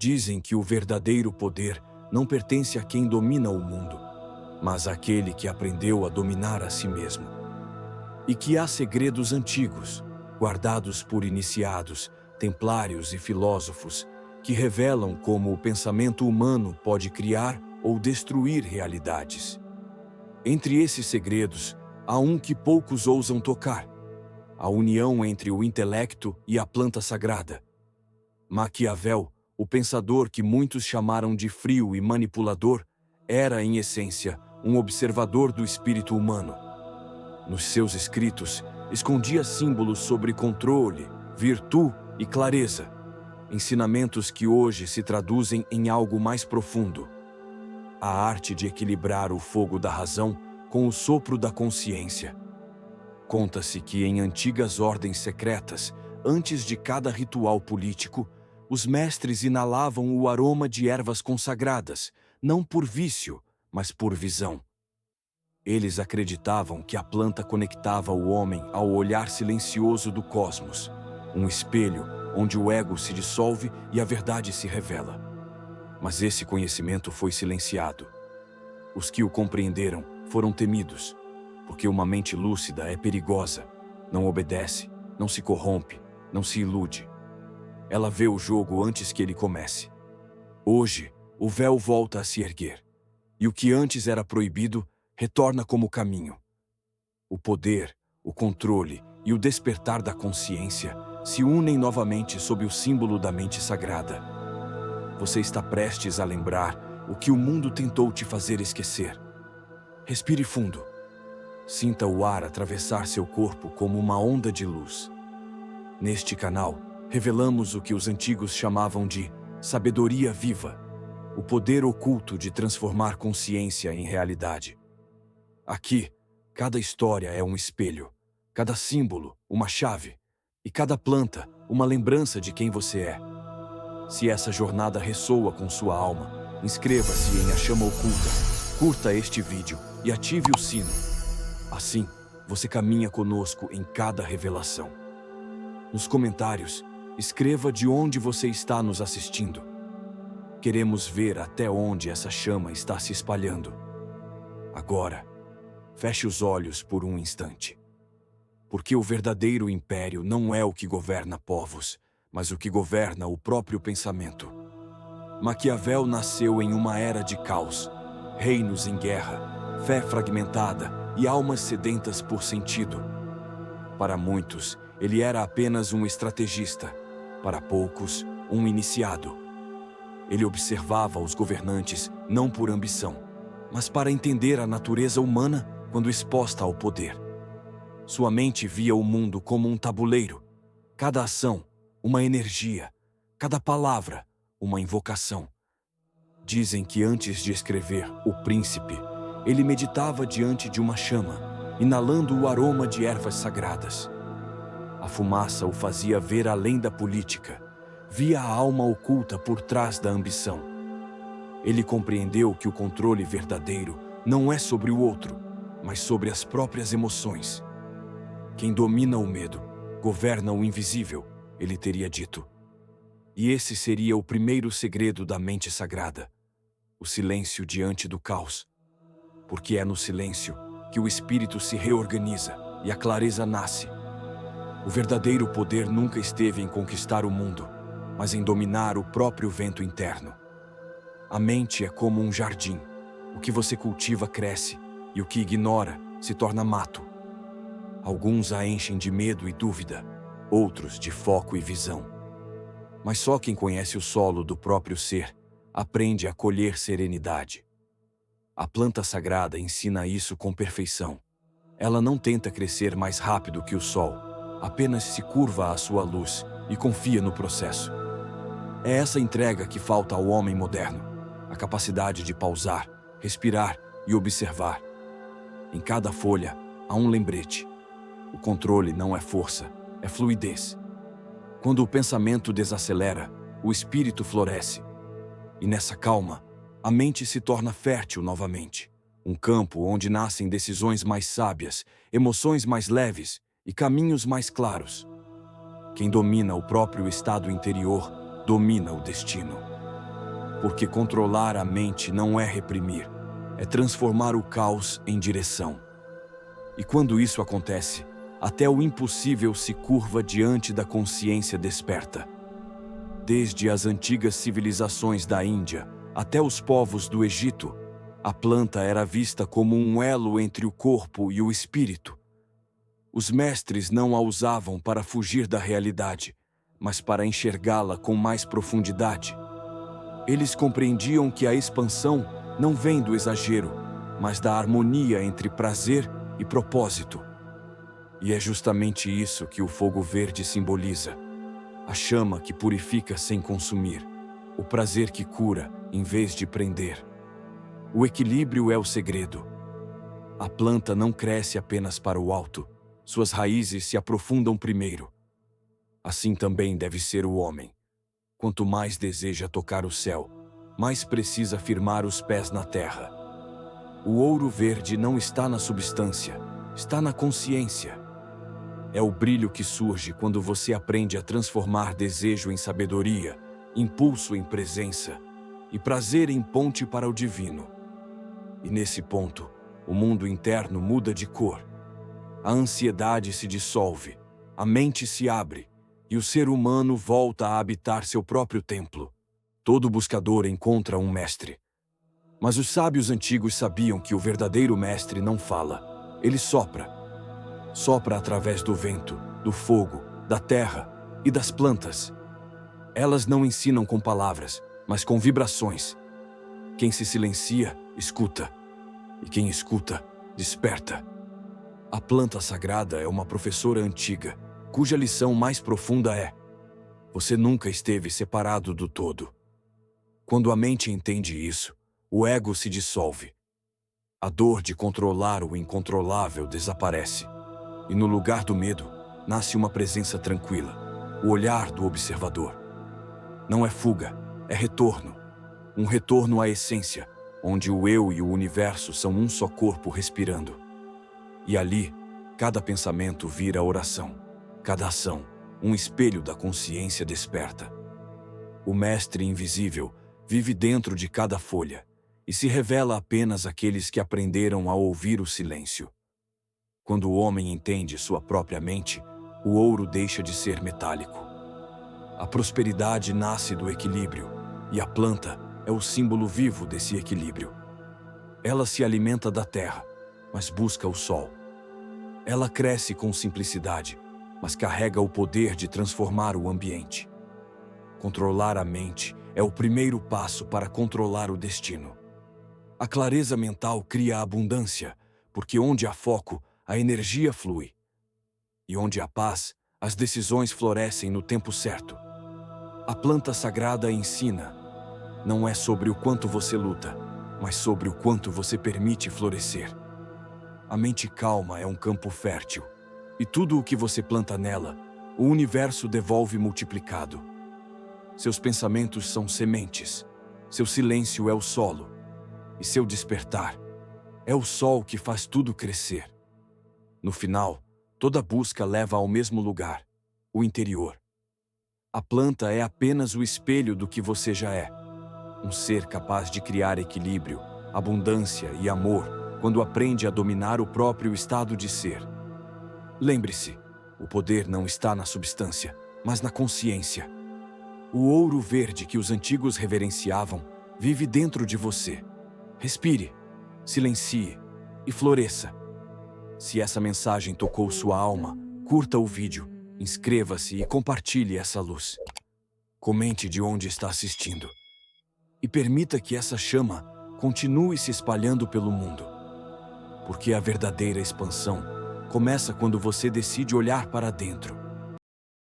Dizem que o verdadeiro poder não pertence a quem domina o mundo, mas àquele que aprendeu a dominar a si mesmo. E que há segredos antigos, guardados por iniciados, templários e filósofos, que revelam como o pensamento humano pode criar ou destruir realidades. Entre esses segredos, há um que poucos ousam tocar: a união entre o intelecto e a planta sagrada. Maquiavel, o pensador que muitos chamaram de frio e manipulador, era, em essência, um observador do espírito humano. Nos seus escritos, escondia símbolos sobre controle, virtude e clareza, ensinamentos que hoje se traduzem em algo mais profundo: a arte de equilibrar o fogo da razão com o sopro da consciência. Conta-se que em antigas ordens secretas, antes de cada ritual político, os mestres inalavam o aroma de ervas consagradas, não por vício, mas por visão. Eles acreditavam que a planta conectava o homem ao olhar silencioso do cosmos, um espelho onde o ego se dissolve e a verdade se revela. Mas esse conhecimento foi silenciado. Os que o compreenderam foram temidos, porque uma mente lúcida é perigosa, não obedece, não se corrompe, não se ilude. Ela vê o jogo antes que ele comece. Hoje, o véu volta a se erguer, e o que antes era proibido retorna como caminho. O poder, o controle e o despertar da consciência se unem novamente sob o símbolo da mente sagrada. Você está prestes a lembrar o que o mundo tentou te fazer esquecer. Respire fundo. Sinta o ar atravessar seu corpo como uma onda de luz. Neste canal, revelamos o que os antigos chamavam de sabedoria viva, o poder oculto de transformar consciência em realidade. Aqui, cada história é um espelho, cada símbolo, uma chave, e cada planta, uma lembrança de quem você é. Se essa jornada ressoa com sua alma, inscreva-se em A Chama Oculta, curta este vídeo e ative o sino. Assim, você caminha conosco em cada revelação. Nos comentários, escreva de onde você está nos assistindo. Queremos ver até onde essa chama está se espalhando. Agora, feche os olhos por um instante. Porque o verdadeiro império não é o que governa povos, mas o que governa o próprio pensamento. Maquiavel nasceu em uma era de caos, reinos em guerra, fé fragmentada e almas sedentas por sentido. Para muitos, ele era apenas um estrategista, para poucos, um iniciado. Ele observava os governantes não por ambição, mas para entender a natureza humana quando exposta ao poder. Sua mente via o mundo como um tabuleiro, cada ação, uma energia, cada palavra, uma invocação. Dizem que antes de escrever O Príncipe, ele meditava diante de uma chama, inalando o aroma de ervas sagradas. A fumaça o fazia ver além da política, via a alma oculta por trás da ambição. Ele compreendeu que o controle verdadeiro não é sobre o outro, mas sobre as próprias emoções. Quem domina o medo, governa o invisível, ele teria dito. E esse seria o primeiro segredo da mente sagrada: o silêncio diante do caos. Porque é no silêncio que o espírito se reorganiza e a clareza nasce. O verdadeiro poder nunca esteve em conquistar o mundo, mas em dominar o próprio vento interno. A mente é como um jardim. O que você cultiva cresce, e o que ignora se torna mato. Alguns a enchem de medo e dúvida, outros de foco e visão. Mas só quem conhece o solo do próprio ser aprende a colher serenidade. A planta sagrada ensina isso com perfeição. Ela não tenta crescer mais rápido que o sol, apenas se curva à sua luz e confia no processo. É essa entrega que falta ao homem moderno, a capacidade de pausar, respirar e observar. Em cada folha há um lembrete. O controle não é força, é fluidez. Quando o pensamento desacelera, o espírito floresce. E nessa calma, a mente se torna fértil novamente. Um campo onde nascem decisões mais sábias, emoções mais leves e caminhos mais claros. Quem domina o próprio estado interior, domina o destino. porque controlar a mente não é reprimir, é transformar o caos em direção. E quando isso acontece, até o impossível se curva diante da consciência desperta. Desde as antigas civilizações da Índia até os povos do Egito, a planta era vista como um elo entre o corpo e o espírito. Os mestres não a usavam para fugir da realidade, mas para enxergá-la com mais profundidade. Eles compreendiam que a expansão não vem do exagero, mas da harmonia entre prazer e propósito. E é justamente isso que o fogo verde simboliza. A chama que purifica sem consumir. O prazer que cura, em vez de prender. O equilíbrio é o segredo. A planta não cresce apenas para o alto. Suas raízes se aprofundam primeiro. Assim também deve ser o homem. Quanto mais deseja tocar o céu, mais precisa firmar os pés na terra. O ouro verde não está na substância, está na consciência. É o brilho que surge quando você aprende a transformar desejo em sabedoria, impulso em presença e prazer em ponte para o divino. E nesse ponto, o mundo interno muda de cor. A ansiedade se dissolve, a mente se abre e o ser humano volta a habitar seu próprio templo. Todo buscador encontra um mestre. Mas os sábios antigos sabiam que o verdadeiro mestre não fala, ele sopra. Sopra através do vento, do fogo, da terra e das plantas. Elas não ensinam com palavras, mas com vibrações. Quem se silencia, escuta. E quem escuta, desperta. A planta sagrada é uma professora antiga, cuja lição mais profunda é: você nunca esteve separado do todo. Quando a mente entende isso, o ego se dissolve. A dor de controlar o incontrolável desaparece. E no lugar do medo, nasce uma presença tranquila, o olhar do observador. Não é fuga, é retorno. Um retorno à essência, onde o eu e o universo são um só corpo respirando. E ali, cada pensamento vira oração, cada ação, um espelho da consciência desperta. O mestre invisível vive dentro de cada folha e se revela apenas àqueles que aprenderam a ouvir o silêncio. Quando o homem entende sua própria mente, o ouro deixa de ser metálico. A prosperidade nasce do equilíbrio, e a planta é o símbolo vivo desse equilíbrio. Ela se alimenta da terra, mas busca o sol. Ela cresce com simplicidade, mas carrega o poder de transformar o ambiente. Controlar a mente é o primeiro passo para controlar o destino. A clareza mental cria abundância, porque onde há foco, a energia flui. E onde há paz, as decisões florescem no tempo certo. A planta sagrada ensina: não é sobre o quanto você luta, mas sobre o quanto você permite florescer. A mente calma é um campo fértil, e tudo o que você planta nela, o universo devolve multiplicado. Seus pensamentos são sementes, seu silêncio é o solo, e seu despertar é o sol que faz tudo crescer. No final, toda busca leva ao mesmo lugar, o interior. A planta é apenas o espelho do que você já é. Um ser capaz de criar equilíbrio, abundância e amor quando aprende a dominar o próprio estado de ser. Lembre-se, o poder não está na substância, mas na consciência. O ouro verde que os antigos reverenciavam vive dentro de você. Respire, silencie e floresça. Se essa mensagem tocou sua alma, curta o vídeo, inscreva-se e compartilhe essa luz. Comente de onde está assistindo. E permita que essa chama continue se espalhando pelo mundo. Porque a verdadeira expansão começa quando você decide olhar para dentro.